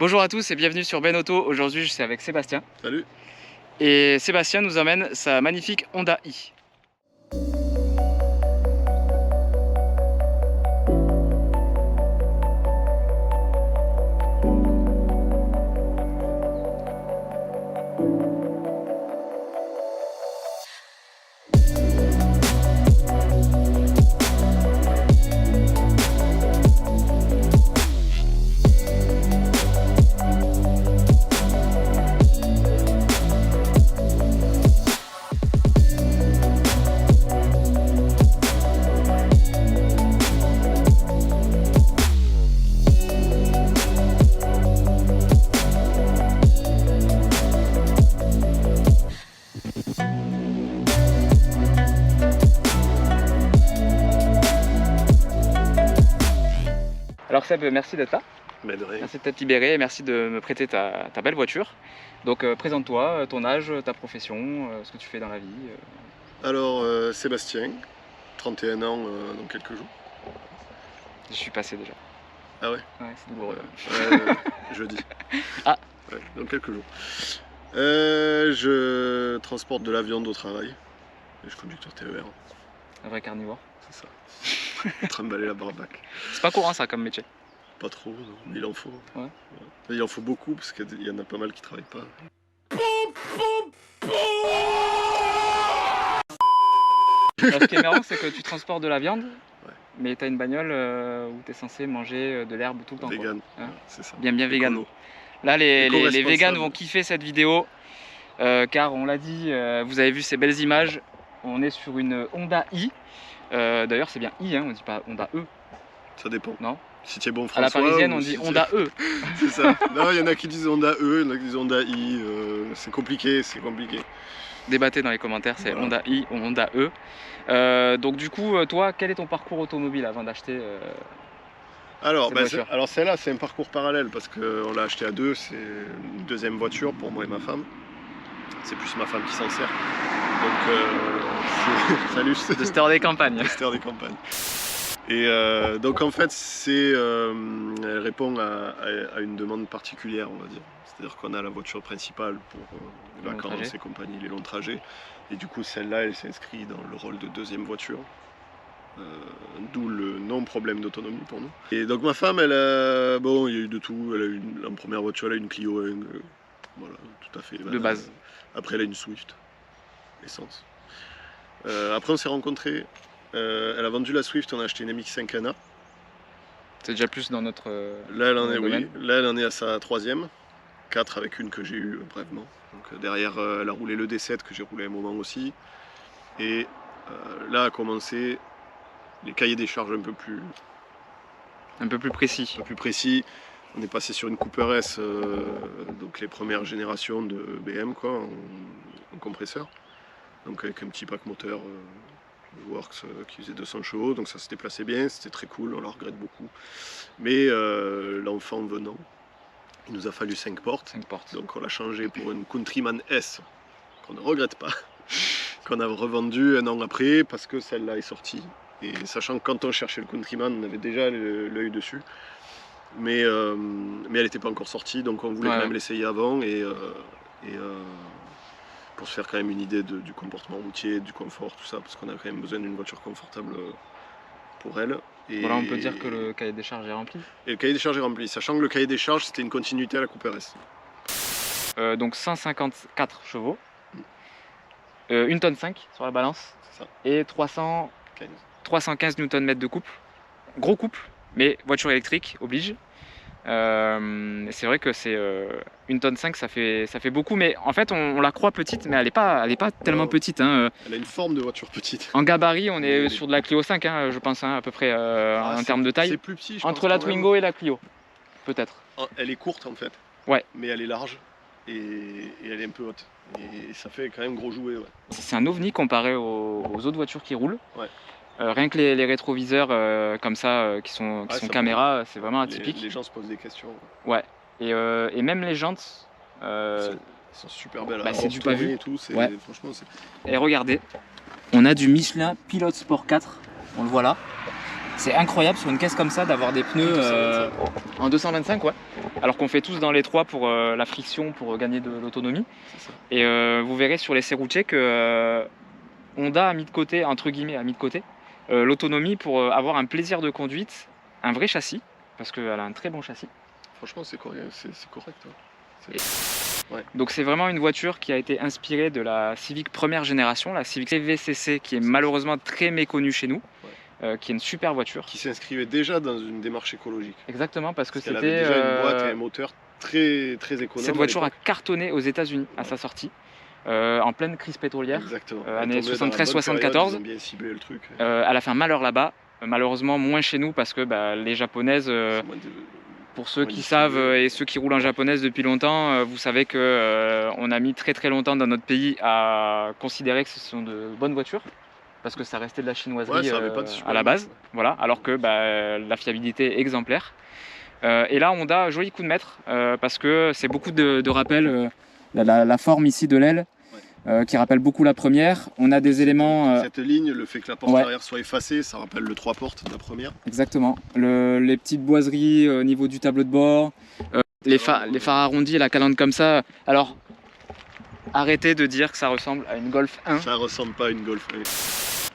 Bonjour à tous et bienvenue sur Ben Auto. Aujourd'hui je suis avec Sébastien. Salut. Et Sébastien nous emmène sa magnifique Honda i. Alors Seb, merci d'être là. Mais de rien. Merci de t'être libéré et merci de me prêter ta belle voiture. Donc présente-toi, ton âge, ta profession, ce que tu fais dans la vie. Alors Sébastien, 31 ans dans quelques jours. Je suis passé déjà. Ah ouais? Ouais, c'est douloureux. Jeudi. Ah. Ouais, dans quelques jours. Je transporte de la viande au travail. Et je suis conducteur TER. Un vrai carnivore. C'est ça. En train de balayer la barbaque. C'est pas courant ça comme métier. Pas trop, non, mais il en faut. Ouais. Ouais. Il en faut beaucoup parce qu'il y en a pas mal qui travaillent pas. Alors, ce qui est marrant, c'est que tu transportes de la viande, Ouais. mais tu as une bagnole où tu es censé manger de l'herbe tout le temps. Vegan, Quoi. Hein, c'est ça. bien vegan. Écolo. Là, les Éco-responsable. véganes vont kiffer cette vidéo, car on l'a dit, vous avez vu ces belles images, on est sur une Honda i. D'ailleurs, c'est bien i, hein, on dit pas Honda e. Ça dépend. Non. Si tu es bon À François. la parisienne, on ou dit si Honda e. C'est ça. Non, il y en a qui disent Honda E, il y en a qui disent Honda I. C'est compliqué, c'est compliqué. Débattez dans les commentaires, c'est Voilà. Honda i ou Honda e. Donc du coup, toi, quel est ton parcours automobile avant d'acheter Alors, cette voiture? alors celle-là, c'est un parcours parallèle parce qu'on l'a acheté à deux. C'est une deuxième voiture pour moi et ma femme. C'est plus ma femme qui s'en sert. Donc, salut. de Steur des campagnes? Steur des campagnes. Et donc en fait, elle répond à une demande particulière, on va dire. C'est-à-dire qu'on a la voiture principale pour les Long vacances trajet. et compagnie, les longs trajets. Et du coup, celle-là, elle s'inscrit dans le rôle de deuxième voiture. D'où le non-problème d'autonomie pour nous. Et donc ma femme, bon, il y a eu de tout. Elle a eu en première voiture, elle a eu une Clio 1, voilà, tout à fait. De base. Après, elle a une Swift, essence. Après, on s'est rencontrés. Elle a vendu la Swift, on a acheté une MX-5 ANA. C'est déjà plus dans notre. Là, elle en est, domaine. oui. Là, elle en est à sa troisième. 4 avec une que j'ai eue brièvement. Donc, derrière, elle a roulé le D7 que j'ai roulé un moment aussi. Et là a commencé les cahiers des charges un peu plus précis. précis. On est passé sur une Cooper S, donc les premières générations de BM quoi, en compresseur. Donc avec un petit pack moteur Works qui faisait 200 chevaux, donc ça s'était placé bien, c'était très cool, on le regrette beaucoup. Mais l'enfant venant, il nous a fallu 5 portes. 5 portes. Donc on l'a changé pour une Countryman S, qu'on ne regrette pas, qu'on a revendu un an après parce que celle-là est sortie. Et sachant que quand on cherchait le Countryman, on avait déjà l'œil dessus. Mais elle n'était pas encore sortie, donc on voulait quand même l'essayer avant pour se faire quand même une idée du comportement routier, du confort, tout ça, parce qu'on a quand même besoin d'une voiture confortable pour elle. Et voilà, on peut dire que le cahier des charges est rempli. Et le cahier des charges est rempli, sachant que le cahier des charges c'était une continuité à la Cooper S. Donc 154 chevaux, 1 tonne 5 sur la balance, C'est ça. et 315 Nm de couple. Gros couple, mais voiture électrique oblige. C'est vrai que c'est 1 tonne 5, ça fait beaucoup, mais en fait on la croit petite, mais elle est pas tellement petite. Hein. Elle a une forme de voiture petite. En gabarit, on est sur de la Clio 5, hein, je pense, hein, à peu près en termes de taille. C'est plus petit, je Entre pense, la quand même. Twingo et la Clio, peut-être. Elle est courte en fait. Ouais. Mais elle est large et elle est un peu haute. Et ça fait quand même gros jouet. Ouais. C'est un ovni comparé aux autres voitures qui roulent. Ouais. Rien que les rétroviseurs comme ça, qui sont ça caméra, c'est vraiment atypique. Les gens se posent des questions. Ouais. Et même les jantes. Elles sont super belles. C'est du pas vu. Et tout, Ouais. Franchement, Et regardez, on a du Michelin Pilot Sport 4. On le voit là. C'est incroyable sur une caisse comme ça d'avoir des pneus 225. en 225, ouais. Alors qu'on fait tous dans les 3 pour la friction, pour gagner de l'autonomie. C'est ça. Et vous verrez sur les serroutiers que Honda a mis de côté, entre guillemets, a mis de côté l'autonomie pour avoir un plaisir de conduite, un vrai châssis, parce qu'elle a un très bon châssis. Franchement, c'est correct. Ouais. Ouais. Donc c'est vraiment une voiture qui a été inspirée de la Civic première génération, la Civic CVCC, qui est malheureusement très méconnue chez nous, qui est une super voiture. Qui s'inscrivait déjà dans une démarche écologique. Exactement, parce que qu'elle c'était avait déjà une boîte et un moteur très, très économe. Cette voiture a cartonné aux États-Unis à sa sortie, en pleine crise pétrolière. Exactement. Années 73-74. Ils ont bien ciblé le truc. Elle a fait un malheur là-bas. Malheureusement, moins chez nous parce que les japonaises, pour ceux qui savent et ceux qui roulent en japonaise depuis longtemps, vous savez que on a mis très très longtemps dans notre pays à considérer que ce sont de bonnes voitures parce que ça restait de la chinoiserie à la base. Voilà, alors que la fiabilité est exemplaire. Et là, Honda, joli coup de maître parce que c'est beaucoup de rappels. La forme ici de l'aile qui rappelle beaucoup la première. On a des éléments... Cette ligne, le fait que la porte arrière soit effacée, ça rappelle le 3 portes de la première. Exactement. Les petites boiseries au niveau du tableau de bord, les phares arrondis et la calandre comme ça. Alors, arrêtez de dire que ça ressemble à une Golf 1. Ça ressemble pas à une Golf 1.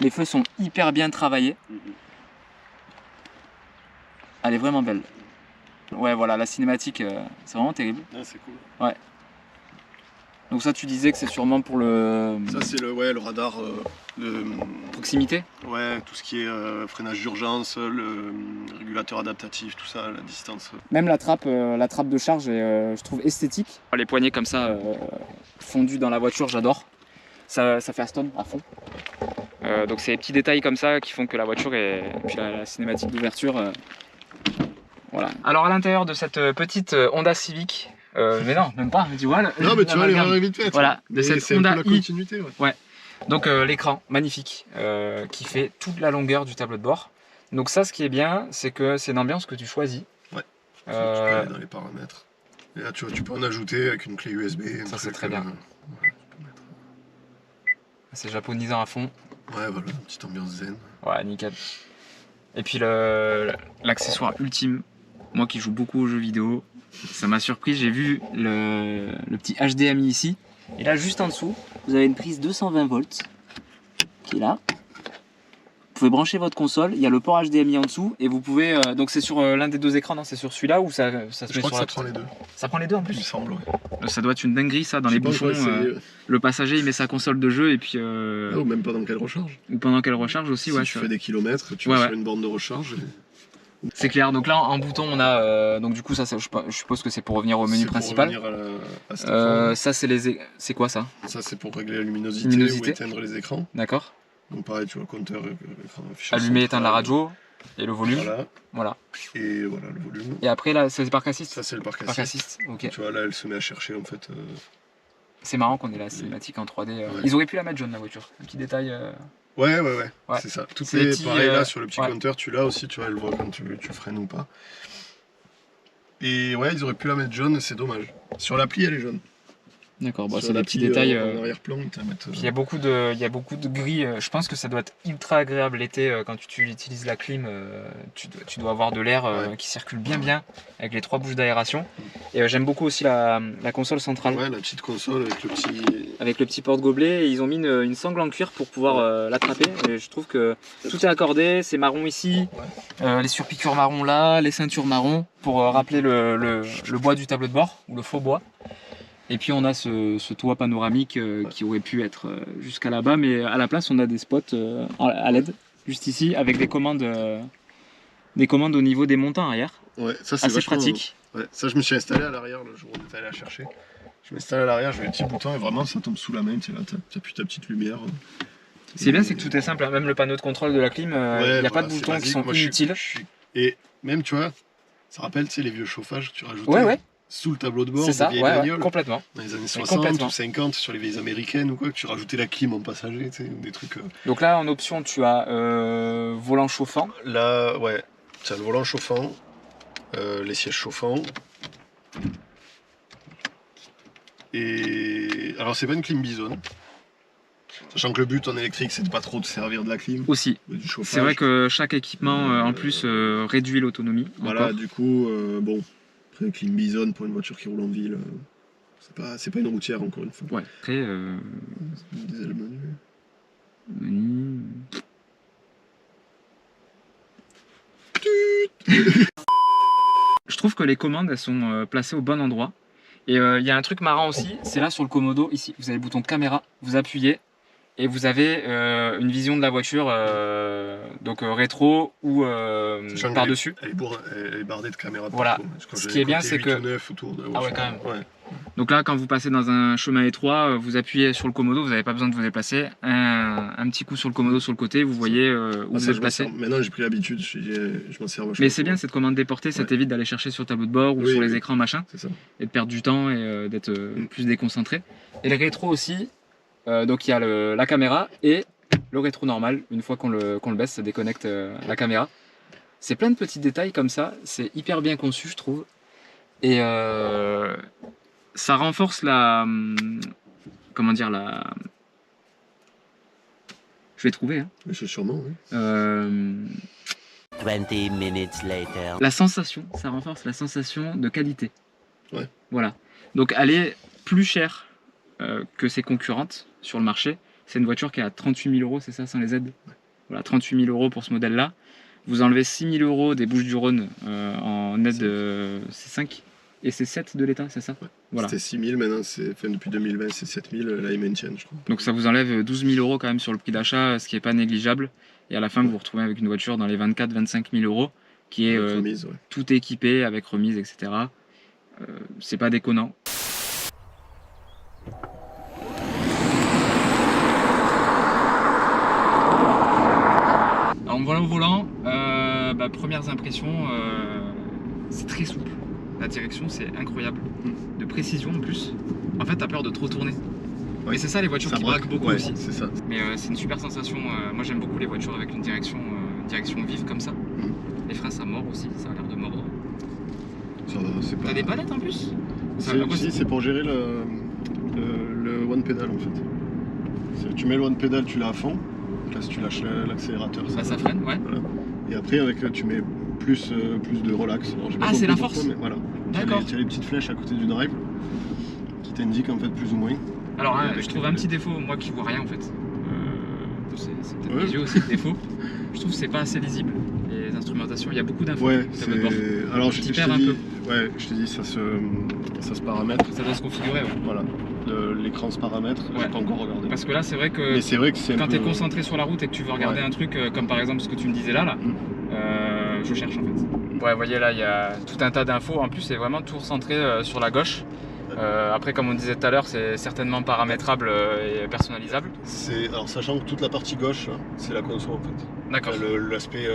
Les feux sont hyper bien travaillés. Elle est vraiment belle. Ouais, voilà, la cinématique, c'est vraiment terrible. Ah, c'est cool. Ouais. Donc ça, tu disais que c'est sûrement pour le... Ça, c'est le radar de proximité. Ouais, tout ce qui est freinage d'urgence, le régulateur adaptatif, tout ça, la distance. Même la trappe de charge est, je trouve, esthétique. Les poignées comme ça, fondues dans la voiture, j'adore. Ça fait Aston à fond. Donc c'est les petits détails comme ça qui font que la voiture est... Et puis la cinématique d'ouverture... Voilà. Alors à l'intérieur de cette petite Honda Civic... mais non, même pas, tu vois. Non, mais tu vois, l'erreur est vite faite. Voilà, de cette Honda la continuité. Ouais. Donc l'écran, magnifique, qui fait toute la longueur du tableau de bord. Donc ça, ce qui est bien, c'est que c'est une ambiance que tu choisis. Ouais. Tu peux aller dans les paramètres. Et là, tu vois, tu peux en ajouter avec une clé USB. Ça, c'est très bien. C'est japonisant à fond. Ouais, voilà, une petite ambiance zen. Ouais, nickel. Et puis l'accessoire ultime, moi qui joue beaucoup aux jeux vidéo, ça m'a surpris, j'ai vu le petit HDMI ici. Et là, juste en dessous, vous avez une prise 220 volts qui est là. Vous pouvez brancher votre console, il y a le port HDMI en dessous et vous pouvez... donc c'est sur l'un des deux écrans, non? C'est sur celui-là ou ça se met sur... Je crois que ça prend les deux. Ça prend les deux en plus? Il me semble, ouais. Ça doit être une dinguerie ça, dans les bouchons. Le passager il met sa console de jeu et puis... ou même pendant qu'elle recharge. Ou pendant qu'elle recharge aussi, si ouais. tu fais des kilomètres, tu vas sur une borne de recharge. C'est clair, donc là en bouton on a... donc du coup ça je suppose que c'est pour revenir au menu principal. Pour revenir ça c'est les... C'est quoi ça? Ça c'est pour régler la luminosité. Ou éteindre les écrans. D'accord. Donc pareil, tu vois le compteur, écran affichage. Allumer, éteindre la radio et le volume. Voilà. Et voilà le volume. Et après là, c'est le parc assist. Ça c'est le parc assist. Parc assist. Ok. Tu vois là, elle se met à chercher en fait. C'est marrant qu'on ait la cinématique en 3D. Ils auraient pu la mettre jaune la voiture. Un petit détail. Ouais. C'est ça. Toutes les petits, pareil là sur le petit compteur, tu l'as aussi, tu vois, elle voit quand tu freines ou pas. Et ouais, ils auraient pu la mettre jaune, c'est dommage. Sur l'appli, elle est jaune. D'accord, c'est des petits détails. En arrière-plan, il y a beaucoup de gris. Je pense que ça doit être ultra agréable l'été quand tu utilises la clim. Tu dois avoir de l'air qui circule bien avec les 3 bouches d'aération. Et j'aime beaucoup aussi la console centrale. Ouais, la petite console avec le petit porte-gobelet. Ils ont mis une sangle en cuir pour pouvoir l'attraper. Et je trouve que tout est accordé. C'est marron ici, les surpiqûres marron là, les ceintures marron pour rappeler le bois du tableau de bord ou le faux bois. Et puis on a ce toit panoramique qui aurait pu être jusqu'à là-bas, mais à la place on a des spots à LED, juste ici, avec des commandes au niveau des montants arrière. Ouais, ça c'est assez pratique. Ouais, ça je me suis installé à l'arrière le jour où on est allé la chercher. Je m'installe à l'arrière, je mets le petit bouton et vraiment ça tombe sous la main, tu appuies ta petite lumière. C'est bien, c'est que tout est simple, même le panneau de contrôle de la clim, il n'y a pas de boutons qui sont inutiles. Et même tu vois, ça rappelle les vieux chauffages que tu rajoutais. Ouais. Sous le tableau de bord, c'est ça, complètement. Dans les années 60 ou 50, sur les vieilles américaines ou quoi, que tu rajoutais la clim en passager, tu sais, des trucs. Donc là, en option, tu as volant chauffant. Là, ouais, tu as le volant chauffant, les sièges chauffants. Et alors, c'est pas une clim bizone. Sachant que le but en électrique, c'est de pas trop te servir de la clim, Aussi. du chauffage. C'est vrai que chaque équipement en plus réduit l'autonomie. Voilà, encore. du coup, bon, après clim Bison pour une voiture qui roule en ville, c'est pas une routière encore une fois. Ouais. Après, Des ailes menu. Je trouve que les commandes elles sont placées au bon endroit. Et il y a un truc marrant aussi, c'est là sur le Komodo, ici, vous avez le bouton caméra, vous appuyez et vous avez une vision de la voiture, donc rétro ou par-dessus. Elle est bardée de caméras. Voilà. Ce qui est bien, c'est que. Ah ouais, quand même. Ouais. Donc là, quand vous passez dans un chemin étroit, vous appuyez sur le Komodo, vous n'avez pas besoin de vous déplacer. Un petit coup sur le Komodo sur le côté, vous voyez où vous êtes placé. Maintenant, j'ai pris l'habitude, je m'en sers vachement. Mais c'est bien cette commande déportée, ça t'évite d'aller chercher sur le tableau de bord ou sur les écrans machin, et de perdre du temps et d'être plus déconcentré. Et le rétro aussi, donc il y a la caméra et le rétro normal. Une fois qu'on le baisse, ça déconnecte la caméra. C'est plein de petits détails comme ça, c'est hyper bien conçu, je trouve. Et ça renforce la. Comment dire, la. Je vais trouver. Hein. Mais c'est sûrement, oui. 20 minutes later. La sensation, ça renforce la sensation de qualité. Ouais. Voilà. Donc elle est plus chère que ses concurrentes sur le marché. C'est une voiture qui est à 38 000 €, c'est ça, sans les aides. Voilà, 38 000 € pour ce modèle-là. Vous enlevez 6 000 € des Bouches-du-Rhône en aide C5 et c'est 7 de l'État, c'est ça? Ouais. Voilà. C'était 6 000, maintenant depuis 2020 c'est 7 000, là ils maintiennent je crois. Donc ça vous enlève 12 000 € quand même sur le prix d'achat, ce qui n'est pas négligeable. Et à la fin vous vous retrouvez avec une voiture dans les 24-25 000 € qui est remise, tout équipée avec remise, etc. C'est pas déconnant. Alors me voilà au volant, premières impressions, c'est très souple. La direction c'est incroyable, de précision en plus. En fait t'as peur de trop tourner. Ouais. Mais c'est ça les voitures qui braquent beaucoup aussi. C'est ça. Mais c'est une super sensation, moi j'aime beaucoup les voitures avec une direction vive comme ça. Les freins ça mord aussi, ça a l'air de mordre. T'as des palettes en plus? C'est pour gérer le one pedal en fait. Tu mets le one pedal, tu l'as à fond. Là si tu lâches l'accélérateur, ça freine, ouais. Voilà. Et après avec tu mets plus de relax. Ah c'est la force. Mais voilà. D'accord. Tu as les petites flèches à côté du drive qui t'indiquent en fait plus ou moins. Alors je trouve un petit défaut, moi qui vois rien en fait. C'est peut-être mes yeux aussi le défaut. Je trouve que c'est pas assez lisible. Les instrumentations, il y a beaucoup d'infos. Ouais, alors je t'y perds un peu. Ouais, je te dis, ça se paramètre. Ça doit se configurer, ouais. Voilà. L'écran se paramètre, j'ai pas encore regardé. Parce que là, c'est vrai que, quand tu es concentré sur la route et que tu veux regarder un truc, comme par exemple ce que tu me disais là, je cherche en fait. Ouais, vous voyez là, il y a tout un tas d'infos. En plus, c'est vraiment tout recentré sur la gauche. Après, comme on disait tout à l'heure, c'est certainement paramétrable et personnalisable. Alors, sachant que toute la partie gauche, c'est la conso en fait. D'accord. L'aspect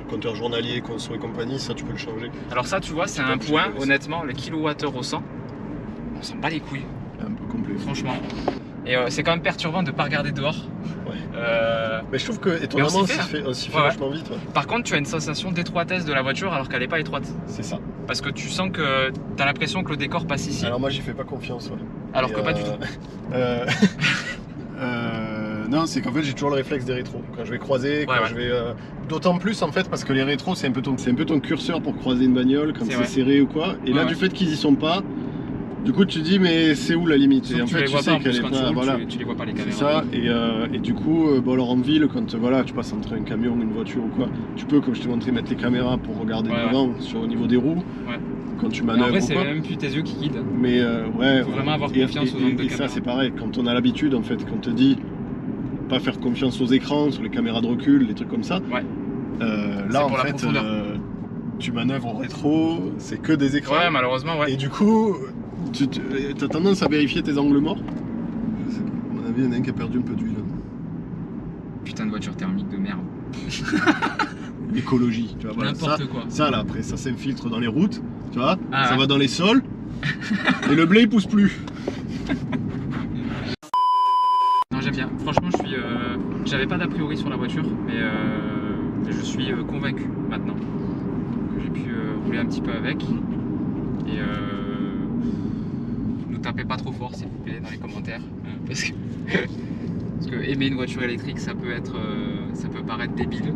compteur journalier, conso et compagnie, ça tu peux le changer. Alors ça, tu vois, c'est un point, honnêtement, les kilowattheures au 100, on s'en bat les couilles. Un peu complet. Franchement. Et c'est quand même perturbant de ne pas regarder dehors. Ouais. Mais je trouve que étonnamment, on s'y fait vachement vite. Ouais. Par contre, tu as une sensation d'étroitesse de la voiture alors qu'elle n'est pas étroite. C'est ça. Parce que tu sens que tu as l'impression que le décor passe ici. Alors moi, j'y fais pas confiance. Ouais. Alors que pas du tout. Non, c'est qu'en fait, j'ai toujours le réflexe des rétros. Quand je vais croiser, je vais. D'autant plus en fait, parce que les rétros, c'est un peu ton curseur pour croiser une bagnole quand c'est serré ou quoi. Et là, du fait qu'ils y sont pas. Du coup, tu te dis, mais c'est où la limite? Et en fait, tu sais qu'elle est pas. Voilà. Tu les vois pas les caméras. C'est ça. Et du coup, alors en ville, quand tu passes entre un camion, une voiture ou quoi, tu peux, comme je t'ai montré, mettre les caméras pour regarder devant, au niveau des roues. Ouais. Quand tu manœuvres. En vrai, c'est même plus tes yeux qui guident. Mais il faut vraiment avoir confiance aux angles de caméra. Et ça, c'est pareil. Quand on a l'habitude, en fait, quand on te dit pas faire confiance aux écrans, sur les caméras de recul, des trucs comme ça. Ouais. Là, en fait, tu manœuvres au rétro, c'est que des écrans. Ouais, malheureusement, ouais. Et du coup. Tu as tendance à vérifier tes angles morts. À mon avis, il y en a un qui a perdu un peu d'huile. Putain de voiture thermique de merde. Écologie, tu vois. Voilà, n'importe quoi. Ça là, après, ça s'infiltre dans les routes, tu vois. Ça va dans les sols. Et le blé il pousse plus. Non, j'aime bien. Franchement, j'avais pas d'a priori sur la voiture, mais je suis convaincu maintenant. J'ai pu rouler un petit peu avec. Et tapez pas trop fort s'il vous plaît dans les commentaires. Parce que aimer une voiture électrique, ça peut paraître débile.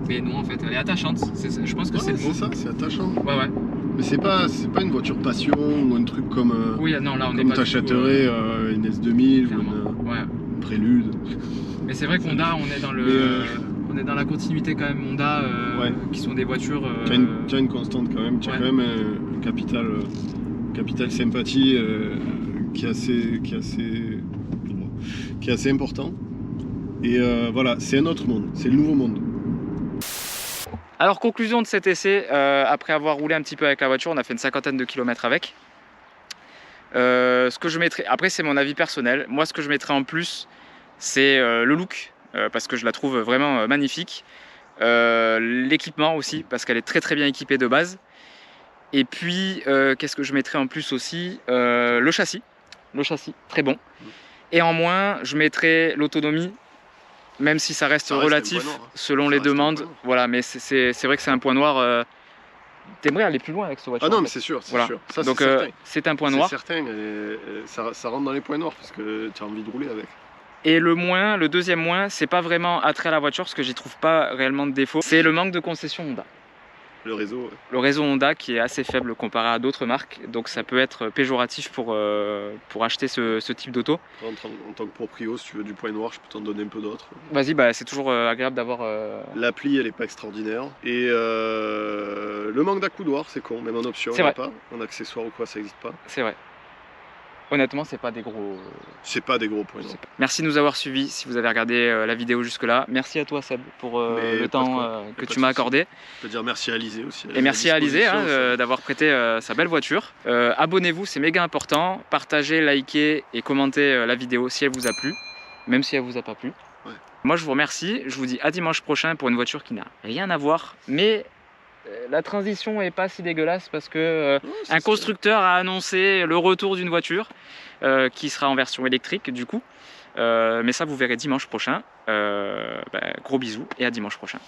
Mais non, en fait, elle est attachante. Je pense que c'est le mot. C'est ça, c'est attachant. Ouais. Mais c'est pas une voiture passion ou un truc comme. Oui, non, là on est comme pas. t'achèterais une S2000 ou ouais. une Prélude. Mais c'est vrai qu'Honda, on est dans on est dans la continuité quand même. Honda, qui sont des voitures. Tu as une constante quand même. Tu as quand même un capital sympathie qui est assez important. Et voilà, c'est un autre monde. C'est le nouveau monde. Alors conclusion de cet essai, après avoir roulé un petit peu avec la voiture, on a fait une 50aine de kilomètres avec. Ce que je mettrais, après c'est mon avis personnel, moi ce que je mettrais en plus c'est le look, parce que je la trouve vraiment magnifique. L'équipement aussi, parce qu'elle est très très bien équipée de base. Et puis qu'est-ce que je mettrais en plus aussi, le châssis, très bon. Et en moins je mettrais l'autonomie. Même si ça reste relatif selon les demandes, voilà, mais c'est vrai que c'est un point noir. T'aimerais aller plus loin avec cette voiture? Ah non, mais c'est sûr, c'est sûr. Ça, donc c'est un point noir. C'est certain, ça rentre dans les points noirs parce que tu as envie de rouler avec. Et le deuxième moins, c'est pas vraiment attrait à la voiture parce que j'y trouve pas réellement de défaut. C'est le manque de concession Honda. Le réseau. Le réseau Honda qui est assez faible comparé à d'autres marques, donc ça peut être péjoratif pour acheter ce type d'auto. En tant que proprio, si tu veux du point noir, je peux t'en donner un peu d'autres. Vas-y, c'est toujours agréable d'avoir... L'appli, elle est pas extraordinaire. Et le manque d'accoudoir, c'est con, même en option, il n'y a pas. En accessoire ou quoi, ça n'existe pas. C'est vrai. Honnêtement, c'est pas des gros... C'est pas des gros points noirs. Merci de nous avoir suivis si vous avez regardé la vidéo jusque là. Merci à toi Seb pour le temps que tu m'as accordé. Je peux dire merci à Alizé aussi. Et merci à Alizé d'avoir prêté sa belle voiture. Abonnez-vous, c'est méga important. Partagez, likez et commentez la vidéo si elle vous a plu, même si elle vous a pas plu. Ouais. Moi je vous remercie, je vous dis à dimanche prochain pour une voiture qui n'a rien à voir, mais la transition est pas si dégueulasse parce que un constructeur a annoncé le retour d'une voiture qui sera en version électrique du coup. Mais ça vous verrez dimanche prochain. Gros bisous et à dimanche prochain.